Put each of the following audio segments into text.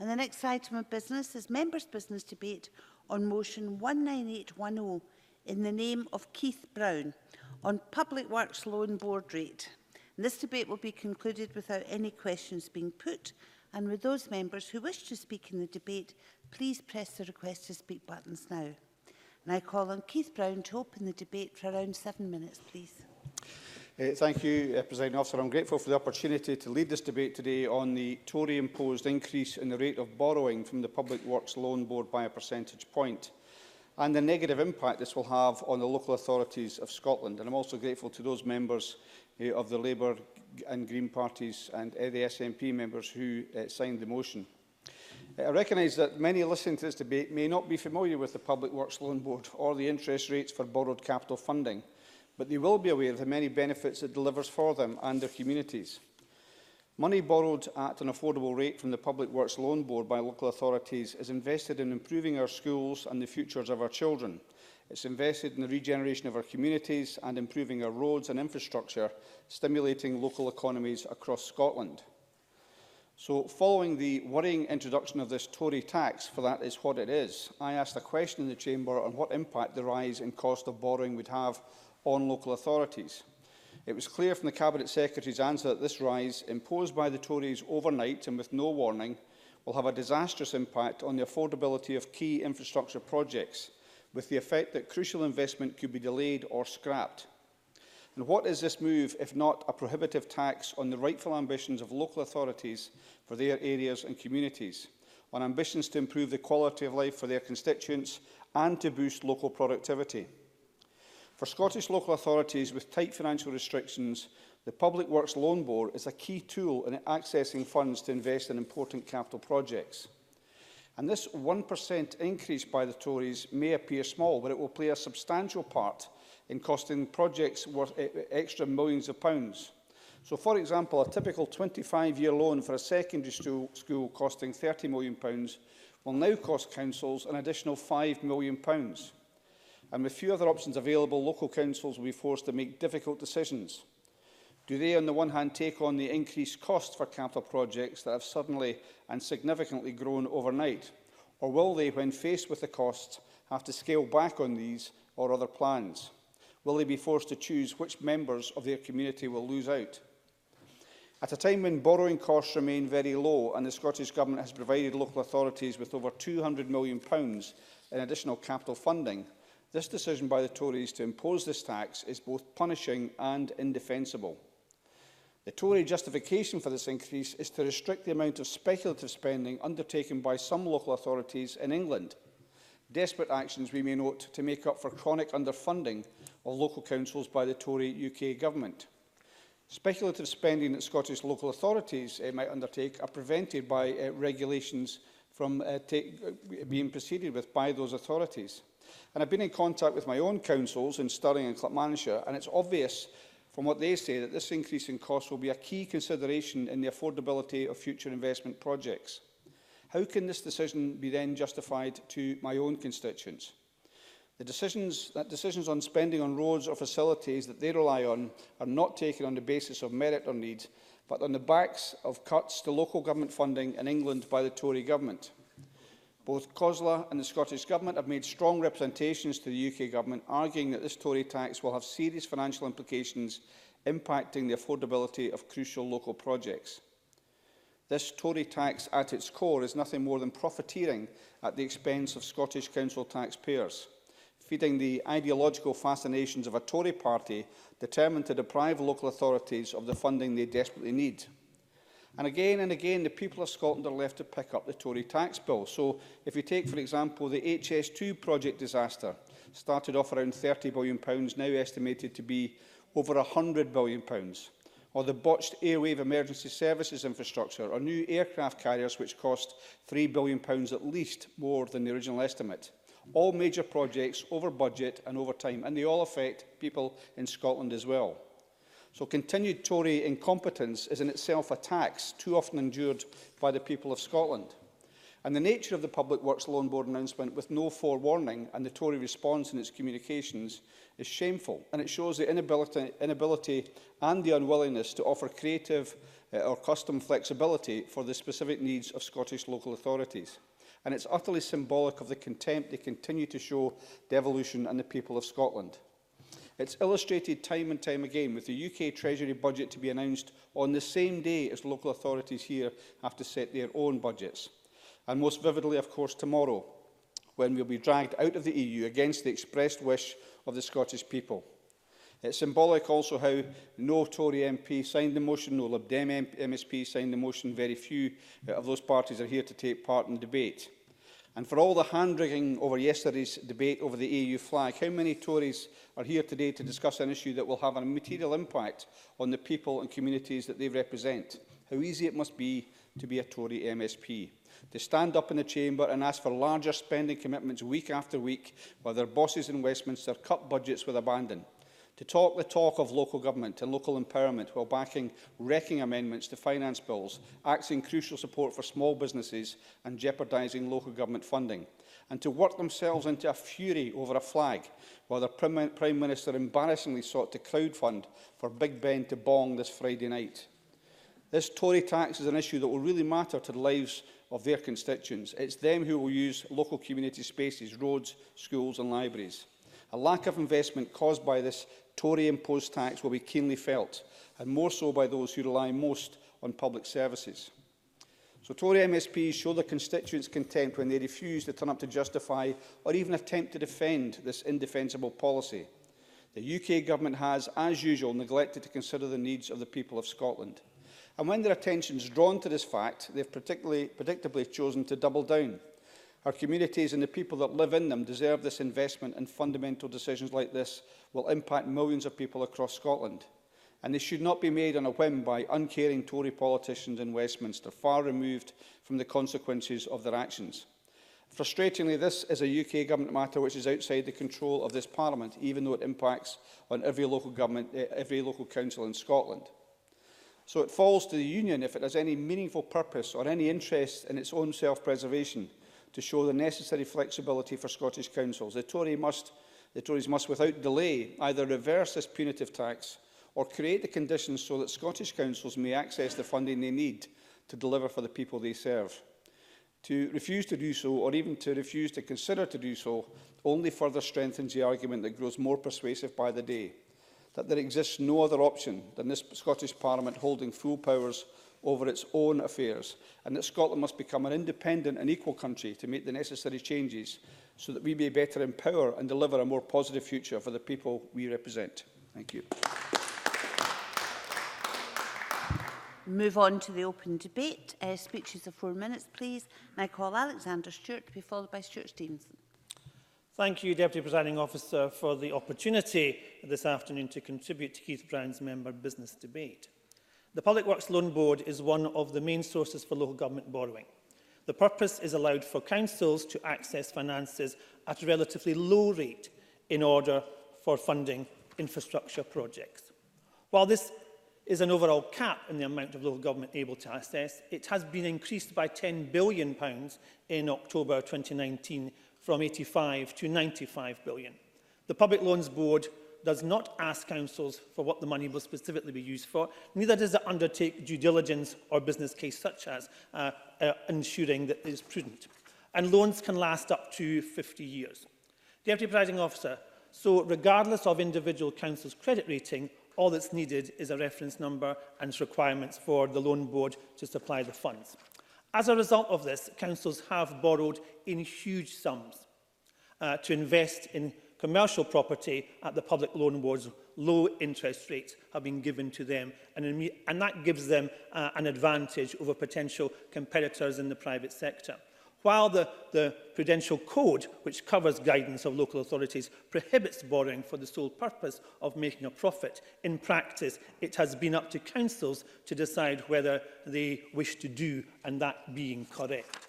And the next item of business is members' business debate on motion 19810 in the name of Keith Brown on Public Works Loan Board rate. And this debate will be concluded without any questions being put. And with those members who wish to speak in the debate, please press the request to speak buttons now. And I call on Keith Brown to open the debate for around 7 minutes, please. Thank you, Presiding Officer. I'm grateful for the opportunity to lead this debate today on the Tory-imposed increase in the rate of borrowing from the Public Works Loan Board by a percentage point and the negative impact this will have on the local authorities of Scotland. And I'm also grateful to those members of the Labour and Green parties and the SNP members who signed the motion. I recognise that many listening to this debate may not be familiar with the Public Works Loan Board or the interest rates for borrowed capital funding, but they will be aware of the many benefits it delivers for them and their communities. Money borrowed at an affordable rate from the Public Works Loan Board by local authorities is invested in improving our schools and the futures of our children. It's invested in the regeneration of our communities and improving our roads and infrastructure, stimulating local economies across Scotland. So, following the worrying introduction of this Tory tax, for that is what it is, I asked a question in the Chamber on what impact the rise in cost of borrowing would have on local authorities. It was clear from the Cabinet Secretary's answer that this rise, imposed by the Tories overnight and with no warning, will have a disastrous impact on the affordability of key infrastructure projects, with the effect that crucial investment could be delayed or scrapped. And what is this move if not a prohibitive tax on the rightful ambitions of local authorities for their areas and communities, on ambitions to improve the quality of life for their constituents and to boost local productivity? For Scottish local authorities with tight financial restrictions, the Public Works Loan Board is a key tool in accessing funds to invest in important capital projects. And this 1% increase by the Tories may appear small, but it will play a substantial part in costing projects worth extra millions of pounds. So, for example, a typical 25-year loan for a secondary school costing £30 million will now cost councils an additional £5 million. And with few other options available, local councils will be forced to make difficult decisions. Do they, on the one hand, take on the increased cost for capital projects that have suddenly and significantly grown overnight? Or will they, when faced with the costs, have to scale back on these or other plans? Will they be forced to choose which members of their community will lose out? At a time when borrowing costs remain very low and the Scottish Government has provided local authorities with over £200 million in additional capital funding, this decision by the Tories to impose this tax is both punishing and indefensible. The Tory justification for this increase is to restrict the amount of speculative spending undertaken by some local authorities in England. Desperate actions, we may note, to make up for chronic underfunding of local councils by the Tory UK Government. Speculative spending that Scottish local authorities might undertake are prevented by regulations from being proceeded with by those authorities. And I've been in contact with my own councils in Stirling and Clackmannanshire, and it's obvious from what they say that this increase in costs will be a key consideration in the affordability of future investment projects. How can this decision be then justified to my own constituents? Decisions on spending on roads or facilities that they rely on are not taken on the basis of merit or need, but on the backs of cuts to local government funding in England by the Tory Government. Both COSLA and the Scottish Government have made strong representations to the UK Government, arguing that this Tory tax will have serious financial implications impacting the affordability of crucial local projects. This Tory tax at its core is nothing more than profiteering at the expense of Scottish council taxpayers, feeding the ideological fascinations of a Tory party determined to deprive local authorities of the funding they desperately need. And again, the people of Scotland are left to pick up the Tory tax bill. So, if you take, for example, the HS2 project disaster, started off around £30 billion, now estimated to be over £100 billion, or the botched airwave emergency services infrastructure, or new aircraft carriers which cost £3 billion at least more than the original estimate. All major projects over budget and over time, and they all affect people in Scotland as well. So continued Tory incompetence is in itself a tax too often endured by the people of Scotland. And the nature of the Public Works Loan Board announcement with no forewarning and the Tory response in its communications is shameful, and it shows the inability and the unwillingness to offer creative or custom flexibility for the specific needs of Scottish local authorities. And it's utterly symbolic of the contempt they continue to show devolution and the people of Scotland. It's illustrated time and time again with the UK Treasury budget to be announced on the same day as local authorities here have to set their own budgets. And most vividly, of course, tomorrow, when we'll be dragged out of the EU against the expressed wish of the Scottish people. It's symbolic also how no Tory MP signed the motion, no Lib Dem MSP signed the motion. Very few of those parties are here to take part in the debate. And for all the hand-wringing over yesterday's debate over the EU flag, how many Tories are here today to discuss an issue that will have a material impact on the people and communities that they represent? How easy it must be to be a Tory MSP. To stand up in the chamber and ask for larger spending commitments week after week, while their bosses in Westminster cut budgets with abandon. To talk the talk of local government and local empowerment while backing wrecking amendments to finance bills, axing crucial support for small businesses and jeopardising local government funding. And to work themselves into a fury over a flag, while their Prime Minister embarrassingly sought to crowdfund for Big Ben to bong this Friday night. This Tory tax is an issue that will really matter to the lives of their constituents. It's them who will use local community spaces, roads, schools and libraries. A lack of investment caused by this Tory-imposed tax will be keenly felt, and more so by those who rely most on public services. So Tory MSPs show their constituents' contempt when they refuse to turn up to justify or even attempt to defend this indefensible policy. The UK Government has, as usual, neglected to consider the needs of the people of Scotland. And when their attention is drawn to this fact, they've predictably chosen to double down. Our communities and the people that live in them deserve this investment, and fundamental decisions like this will impact millions of people across Scotland. And they should not be made on a whim by uncaring Tory politicians in Westminster, far removed from the consequences of their actions. Frustratingly, this is a UK Government matter which is outside the control of this Parliament, even though it impacts on every local council in Scotland. So it falls to the Union, if it has any meaningful purpose or any interest in its own self-preservation, to show the necessary flexibility for Scottish councils. The Tories must, without delay, either reverse this punitive tax or create the conditions so that Scottish councils may access the funding they need to deliver for the people they serve. To refuse to do so, or even to refuse to consider to do so, only further strengthens the argument that grows more persuasive by the day, that there exists no other option than this Scottish Parliament holding full powers over its own affairs, and that Scotland must become an independent and equal country to make the necessary changes so that we may better empower and deliver a more positive future for the people we represent. Thank you. Move on to the open debate. Speeches of 4 minutes, please. And I call Alexander Stewart to be followed by Stuart Stevenson. Thank you, Deputy Presiding Officer, for the opportunity this afternoon to contribute to Keith Brown's member business debate. The Public Works Loan Board is one of the main sources for local government borrowing. The purpose is allowed for councils to access finances at a relatively low rate in order for funding infrastructure projects. While this is an overall cap in the amount of local government able to access, it has been increased by £10 billion in October 2019 from 85 to 95 billion. The Public Loans Board does not ask councils for what the money will specifically be used for, neither does it undertake due diligence or business case such as ensuring that it is prudent. And loans can last up to 50 years. Deputy Presiding Officer, so regardless of individual councils' credit rating, all that's needed is a reference number and requirements for the loan board to supply the funds. As a result of this, councils have borrowed in huge sums to invest in commercial property at the Public Loan Board's low interest rates have been given to them, and that gives them an advantage over potential competitors in the private sector. While the Prudential Code, which covers guidance of local authorities, prohibits borrowing for the sole purpose of making a profit, in practice it has been up to councils to decide whether they wish to do, and that being correct.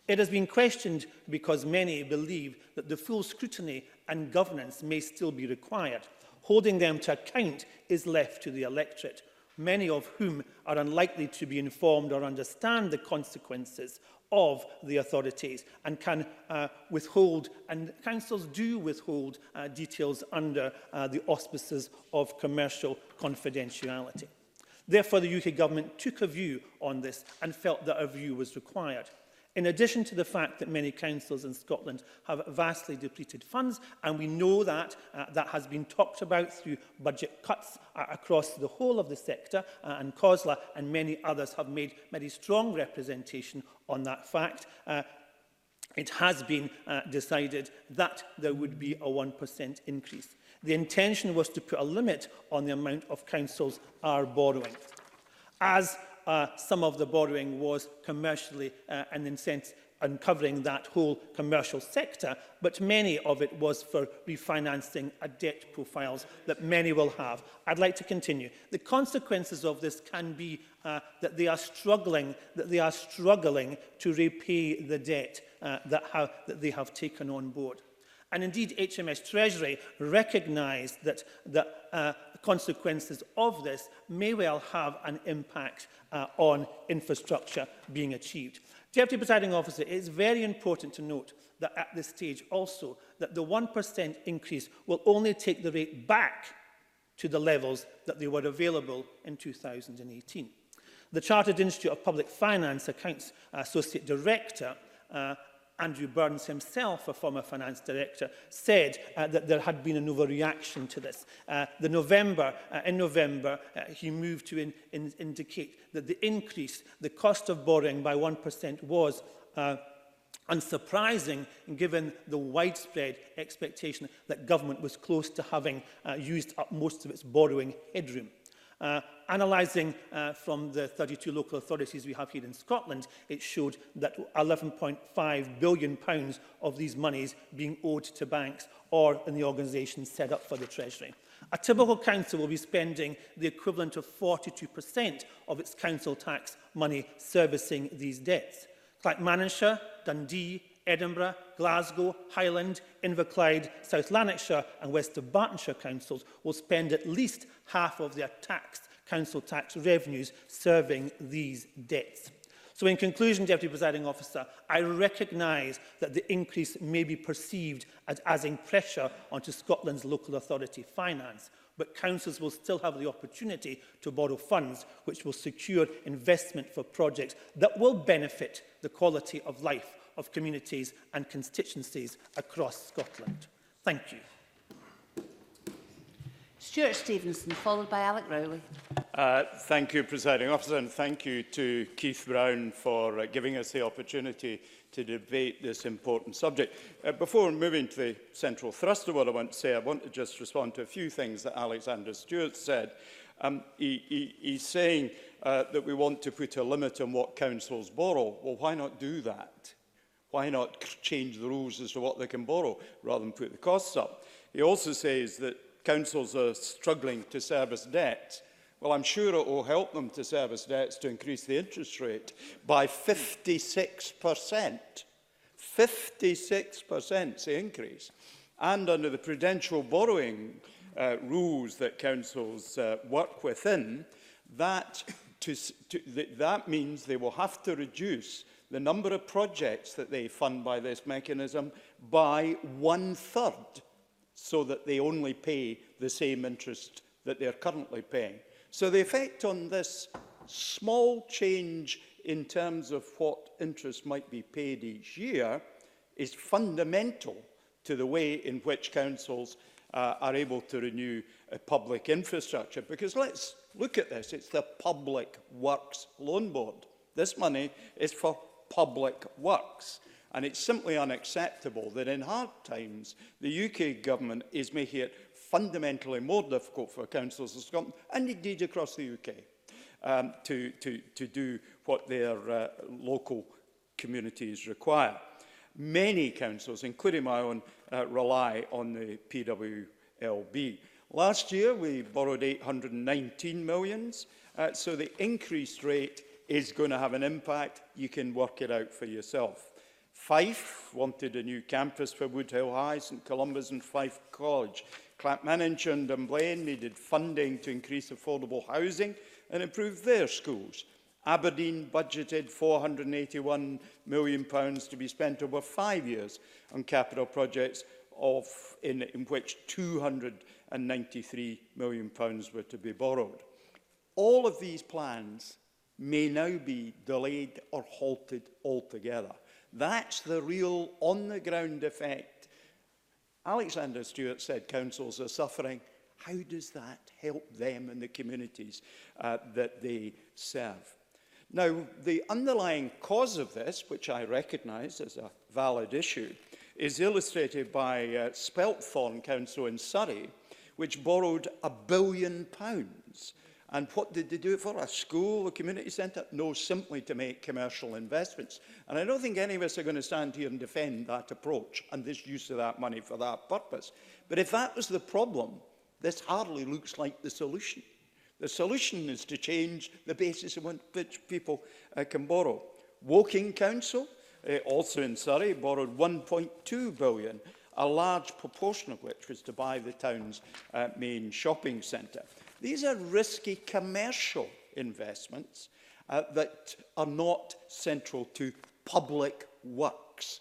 It has been questioned because many believe that the full scrutiny and governance may still be required. Holding them to account is left to the electorate. many of whom are unlikely to be informed or understand the consequences of the authorities and can withhold, and councils do withhold, details under the auspices of commercial confidentiality. Therefore, the UK Government took a view on this and felt that a view was required. In addition to the fact that many councils in Scotland have vastly depleted funds, and we know that that has been talked about through budget cuts across the whole of the sector, and COSLA and many others have made very strong representation on that fact, it has been decided that there would be a 1% increase. The intention was to put a limit on the amount of councils are borrowing. As some of the borrowing was commercially and in sense uncovering that whole commercial sector, but many of it was for refinancing a debt profiles that many will have. I'd like to continue. The consequences of this can be that they are struggling to repay the debt that they have taken on board. And indeed, HMS Treasury recognised that the consequences of this may well have an impact on infrastructure being achieved. Deputy Presiding Officer, it is very important to note that at this stage also that the 1% increase will only take the rate back to the levels that they were available in 2018. The Chartered Institute of Public Finance Accounts Associate Director Andrew Burns himself, a former finance director, said that there had been an overreaction to this. In November, he moved to indicate that the increase, the cost of borrowing by 1% was unsurprising, given the widespread expectation that government was close to having used up most of its borrowing headroom. Analysing from the 32 local authorities we have here in Scotland, it showed that £11.5 billion of these monies being owed to banks or in the organisations set up for the Treasury. A typical council will be spending the equivalent of 42% of its council tax money servicing these debts. Clackmannanshire, Dundee, Edinburgh, Glasgow, Highland, Inverclyde, South Lanarkshire and West of Bartonshire councils will spend at least half of their council tax revenues serving these debts. So in conclusion, Deputy Presiding Officer, I recognise that the increase may be perceived as adding pressure onto Scotland's local authority finance, but councils will still have the opportunity to borrow funds which will secure investment for projects that will benefit the quality of life of communities and constituencies across Scotland. Thank you. Stuart Stevenson, followed by Alec Rowley. Thank you, Presiding Officer, and thank you to Keith Brown for giving us the opportunity to debate this important subject. Before moving to the central thrust of what I want to say, I want to just respond to a few things that Alexander Stewart said. He's saying that we want to put a limit on what councils borrow. Well, why not do that? Why not change the rules as to what they can borrow rather than put the costs up? He also says that councils are struggling to service debt. Well, I'm sure it will help them to service debts to increase the interest rate by 56%. 56% the increase. And under the prudential borrowing rules that councils work within, that means they will have to reduce the number of projects that they fund by this mechanism by 1/3, so that they only pay the same interest that they're currently paying. So the effect on this small change in terms of what interest might be paid each year is fundamental to the way in which councils are able to renew public infrastructure. Because let's look at this. It's the Public Works Loan Board. This money is for public works. And it's simply unacceptable that in hard times, the UK government is making it fundamentally more difficult for councils in Scotland, and indeed across the UK, to do what their local communities require. Many councils, including my own, rely on the PWLB. Last year, we borrowed 819 million, so the increased rate is going to have an impact. You can work it out for yourself. Fife wanted a new campus for Woodhill High, St Columba's and Fife College. Clackmannanshire and Dunblane needed funding to increase affordable housing and improve their schools. Aberdeen budgeted £481 million to be spent over 5 years on capital projects, in which £293 million were to be borrowed. All of these plans may now be delayed or halted altogether. That's the real on-the-ground effect. Alexander Stewart said councils are suffering. How does that help them and the communities that they serve? Now, the underlying cause of this, which I recognise as a valid issue, is illustrated by Spelthorne Council in Surrey, which borrowed £1 billion. And what did they do it for? A school, a community centre? No, simply to make commercial investments. And I don't think any of us are going to stand here and defend that approach and this use of that money for that purpose. But if that was the problem, this hardly looks like the solution. The solution is to change the basis on which people can borrow. Woking Council, also in Surrey, borrowed £1.2 billion, a large proportion of which was to buy the town's main shopping centre. These are risky commercial investments that are not central to public works,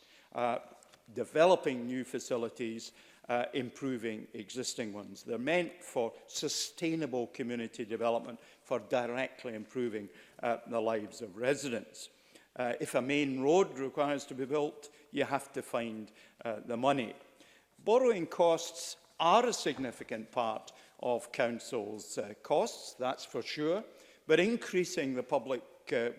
developing new facilities, improving existing ones. They're meant for sustainable community development, for directly improving the lives of residents. If a main road requires to be built, you have to find the money. Borrowing costs are a significant part of councils' costs, that's for sure, but increasing the Public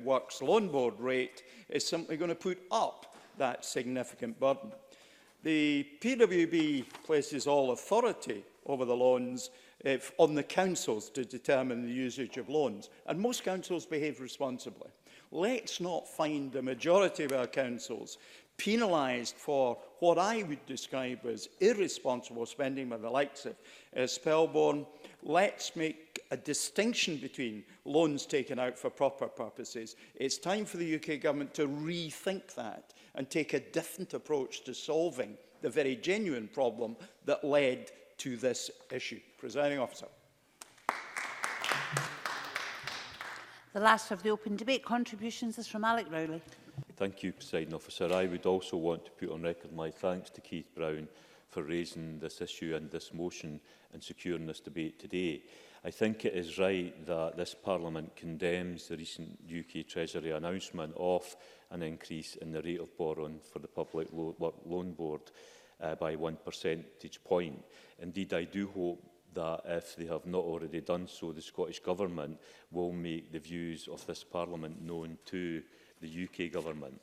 Works Loan Board rate is simply going to put up that significant burden. The PWB places all authority over the loans on the councils to determine the usage of loans, and most councils behave responsibly. Let's not find the majority of our councils penalised for what I would describe as irresponsible spending by the likes of Spelthorne. Let's make a distinction between loans taken out for proper purposes. It's time for the UK government to rethink that and take a different approach to solving the very genuine problem that led to this issue. Presiding Officer. The last of the open debate contributions is from Alec Rowley. Thank you, Presiding Officer. I would also want to put on record my thanks to Keith Brown for raising this issue and this motion and securing this debate today. I think it is right that this Parliament condemns the recent UK Treasury announcement of an increase in the rate of borrowing for the Public Loan Board by 1 percentage point. Indeed, I do hope that if they have not already done so, the Scottish Government will make the views of this Parliament known to the UK Government.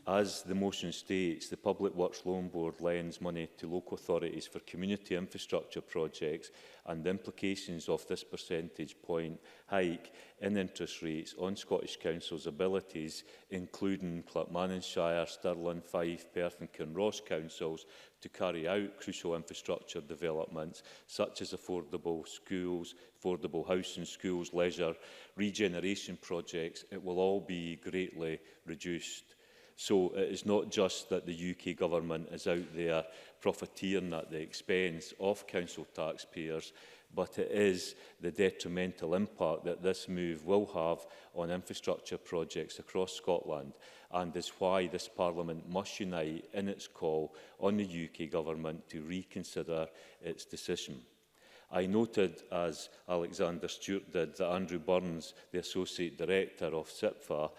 As the motion states, the Public Works Loan Board lends money to local authorities for community infrastructure projects, and the implications of this percentage point hike in interest rates on Scottish Councils' abilities, including Clackmannanshire, Stirling, Fife, Perth and Kinross Councils, to carry out crucial infrastructure developments such as affordable schools, affordable housing, schools, leisure, regeneration projects, it will all be greatly reduced. So it is not just that the UK Government is out there profiteering at the expense of council taxpayers, but it is the detrimental impact that this move will have on infrastructure projects across Scotland, and is why this Parliament must unite in its call on the UK Government to reconsider its decision. I noted, as Alexander Stewart did, that Andrew Burns, the Associate Director of SIPFA,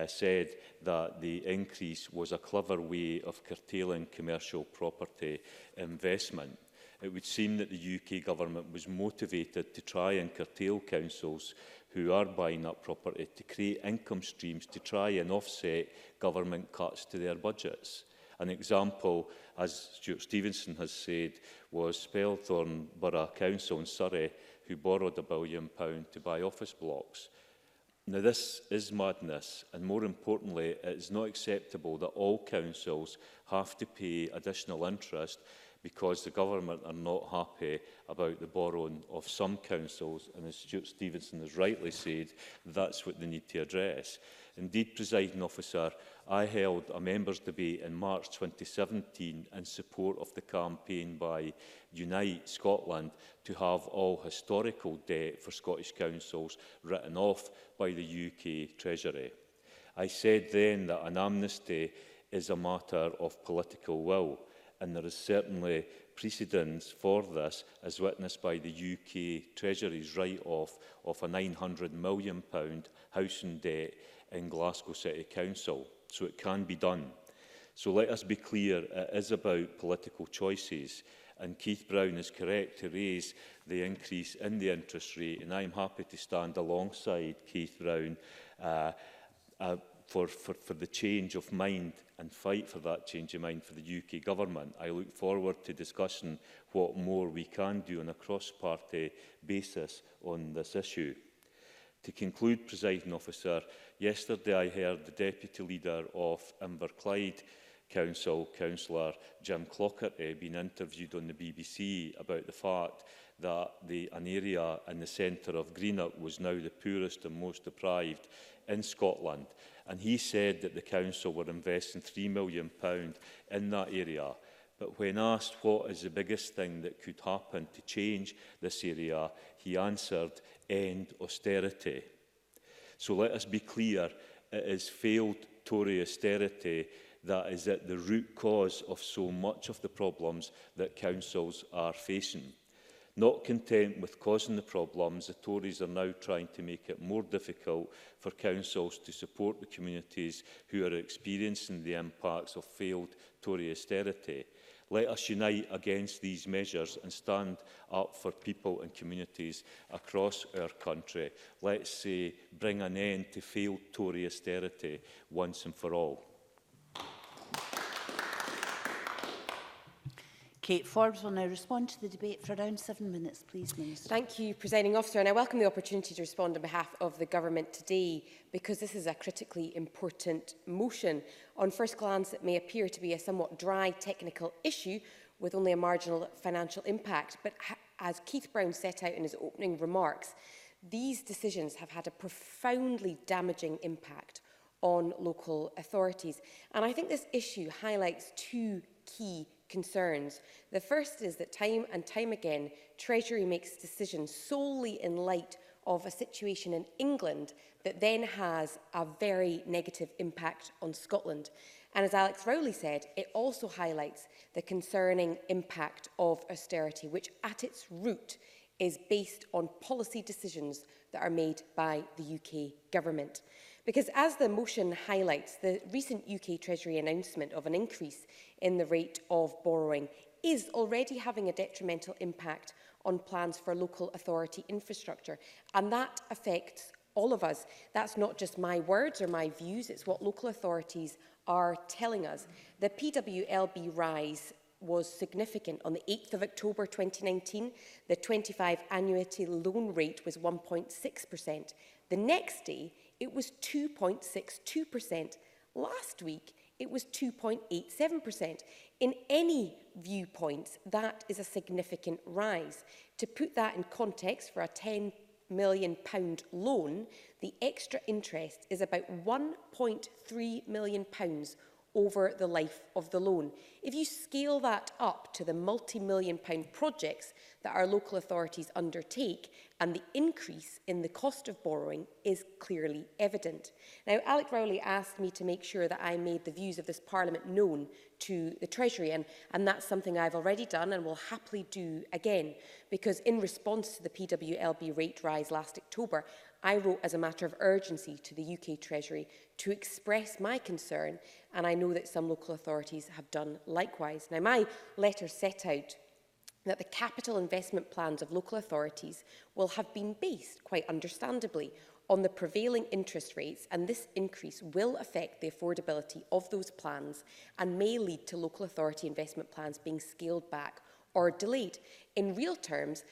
said that the increase was a clever way of curtailing commercial property investment. It would seem that the UK Government was motivated to try and curtail councils who are buying up property to create income streams to try and offset government cuts to their budgets. An example, as Stuart Stevenson has said, was Spelthorne Borough Council in Surrey, who borrowed £1 billion to buy office blocks. Now, this is madness, and more importantly, it is not acceptable that all councils have to pay additional interest because the government are not happy about the borrowing of some councils, and as Stuart Stevenson has rightly said, that's what they need to address. Indeed, Presiding Officer, I held a members' debate in March 2017 in support of the campaign by Unite Scotland to have all historical debt for Scottish councils written off by the UK Treasury. I said then that an amnesty is a matter of political will, and there is certainly precedence for this, as witnessed by the UK Treasury's write-off of a £900 million housing debt in Glasgow City Council. So it can be done. So let us be clear, it is about political choices, and Keith Brown is correct to raise the increase in the interest rate, and I'm happy to stand alongside Keith Brown for the change of mind and fight for that change of mind for the UK Government. I look forward to discussing what more we can do on a cross-party basis on this issue. To conclude, Presiding Officer, yesterday I heard the Deputy Leader of Inverclyde Council, Councillor Jim Clockerty, being interviewed on the BBC about the fact that an area in the centre of Greenock was now the poorest and most deprived in Scotland. And he said that the council were investing £3 million in that area. But when asked what is the biggest thing that could happen to change this area, he answered, end austerity. So let us be clear, it is failed Tory austerity that is at the root cause of so much of the problems that councils are facing. Not content with causing the problems, the Tories are now trying to make it more difficult for councils to support the communities who are experiencing the impacts of failed Tory austerity. Let us unite against these measures and stand up for people and communities across our country. Let's say, bring an end to failed Tory austerity once and for all. Kate Forbes will now respond to the debate for around 7 minutes, please, Minister. Thank you, Presiding Officer, and I welcome the opportunity to respond on behalf of the Government today, because this is a critically important motion. On first glance, it may appear to be a somewhat dry technical issue with only a marginal financial impact, but as Keith Brown set out in his opening remarks, these decisions have had a profoundly damaging impact on local authorities. And I think this issue highlights two key concerns. The first is that time and time again, Treasury makes decisions solely in light of a situation in England that then has a very negative impact on Scotland. And as Alex Rowley said, it also highlights the concerning impact of austerity, which at its root is based on policy decisions that are made by the UK Government. Because as the motion highlights, the recent UK Treasury announcement of an increase in the rate of borrowing is already having a detrimental impact on plans for local authority infrastructure. And that affects all of us. That's not just my words or my views, it's what local authorities are telling us. The PWLB rise was significant. On the 8th of October 2019, the 25 annuity loan rate was 1.6%. The next day, it was 2.62%. Last week, it was 2.87%. In any viewpoint, that is a significant rise. To put that in context, for a £10 million loan, the extra interest is about £1.3 million over the life of the loan. If you scale that up to the multi-million-pound projects that our local authorities undertake, and the increase in the cost of borrowing is clearly evident. Now, Alex Rowley asked me to make sure that I made the views of this Parliament known to the Treasury, and that's something I've already done and will happily do again, because in response to the PWLB rate rise last October, I wrote as a matter of urgency to the UK Treasury to express my concern, and I know that some local authorities have done likewise. Now, my letter set out that the capital investment plans of local authorities will have been based, quite understandably, on the prevailing interest rates, and this increase will affect the affordability of those plans and may lead to local authority investment plans being scaled back or delayed. In real terms,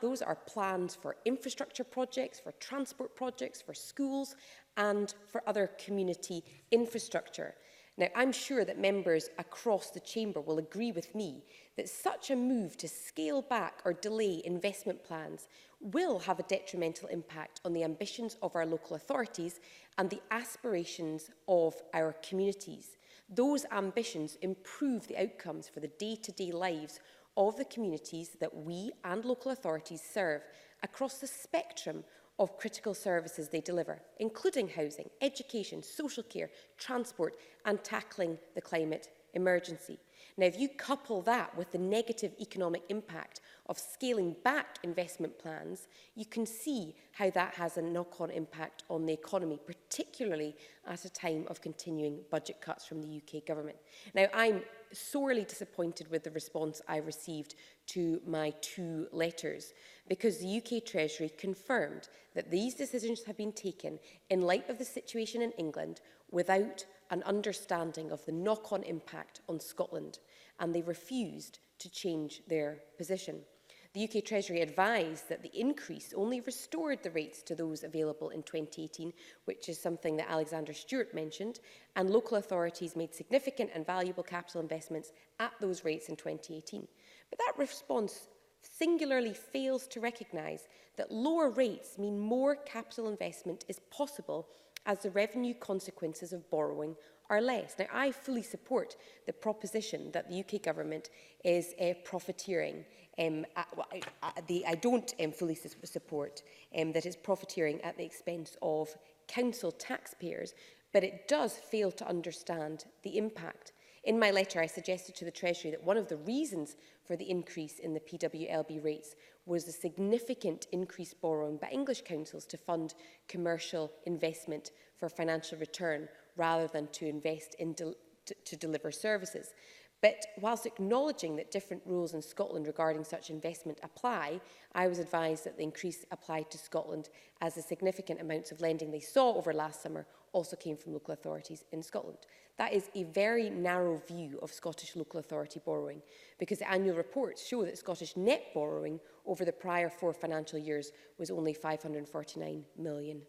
those are plans for infrastructure projects, for transport projects, for schools and for other community infrastructure. Now, I'm sure that members across the chamber will agree with me that such a move to scale back or delay investment plans will have a detrimental impact on the ambitions of our local authorities and the aspirations of our communities. Those ambitions improve the outcomes for the day-to-day lives of the communities that we and local authorities serve across the spectrum of critical services they deliver, including housing, education, social care, transport and tackling the climate emergency. Now, if you couple that with the negative economic impact of scaling back investment plans, you can see how that has a knock-on impact on the economy, particularly at a time of continuing budget cuts from the UK government. Now, I'm sorely disappointed with the response I received to my 2 letters, because the UK Treasury confirmed that these decisions have been taken in light of the situation in England without an understanding of the knock-on impact on Scotland, and they refused to change their position. The UK Treasury advised that the increase only restored the rates to those available in 2018, which is something that Alexander Stewart mentioned, and local authorities made significant and valuable capital investments at those rates in 2018. But that response singularly fails to recognise that lower rates mean more capital investment is possible as the revenue consequences of borrowing are less. Now, I fully support the proposition that the UK government is profiteering. I don't fully support that it's profiteering at the expense of council taxpayers, but it does fail to understand the impact. In my letter, I suggested to the Treasury that one of the reasons for the increase in the PWLB rates was the significant increased borrowing by English councils to fund commercial investment for financial return rather than to invest in to deliver services. But whilst acknowledging that different rules in Scotland regarding such investment apply, I was advised that the increase applied to Scotland as the significant amounts of lending they saw over last summer also came from local authorities in Scotland. That is a very narrow view of Scottish local authority borrowing, because the annual reports show that Scottish net borrowing over the prior 4 financial years was only £549 million.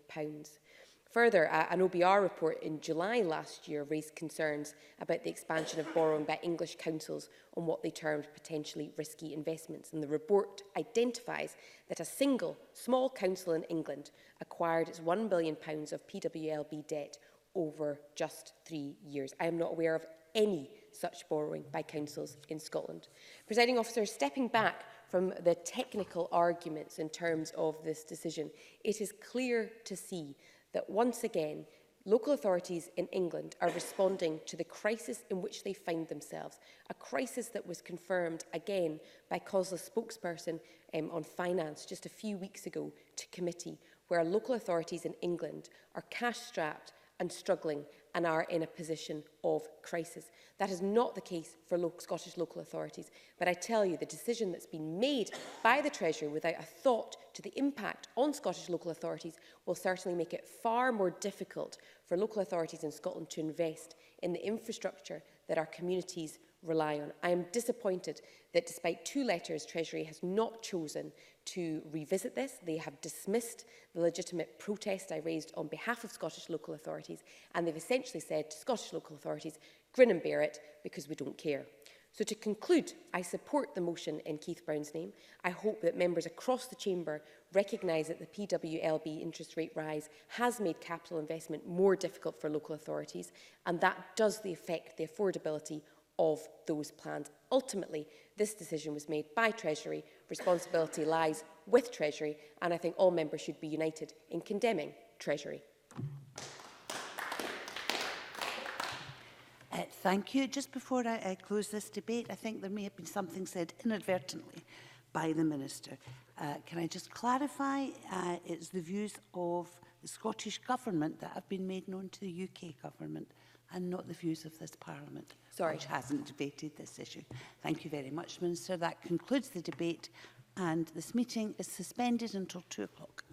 Further, an OBR report in July last year raised concerns about the expansion of borrowing by English councils on what they termed potentially risky investments. And the report identifies that a single small council in England acquired its £1 billion of PWLB debt over just 3 years. I am not aware of any such borrowing by councils in Scotland. Presiding Officer, stepping back from the technical arguments in terms of this decision, it is clear to see that once again, local authorities in England are responding to the crisis in which they find themselves, a crisis that was confirmed again by COSLA's spokesperson on finance just a few weeks ago to committee, where local authorities in England are cash-strapped and struggling and are in a position of crisis. That is not the case for Scottish local authorities, but I tell you, the decision that's been made by the Treasury without a thought to the impact on Scottish local authorities will certainly make it far more difficult for local authorities in Scotland to invest in the infrastructure that our communities rely on. I am disappointed that despite 2 letters, Treasury has not chosen to revisit this. They have dismissed the legitimate protest I raised on behalf of Scottish local authorities, and they've essentially said to Scottish local authorities, grin and bear it because we don't care. So to conclude, I support the motion in Keith Brown's name. I hope that members across the chamber recognise that the PWLB interest rate rise has made capital investment more difficult for local authorities, and that does affect the affordability of those plans. Ultimately, this decision was made by Treasury. Responsibility lies with Treasury, and I think all members should be united in condemning Treasury. Thank you. Just before I close this debate, I think there may have been something said inadvertently by the Minister. Can I just clarify? It's the views of the Scottish Government that have been made known to the UK Government, and not the views of this Parliament, which hasn't debated this issue. Thank you very much, Minister. That concludes the debate, and this meeting is suspended until 2 o'clock.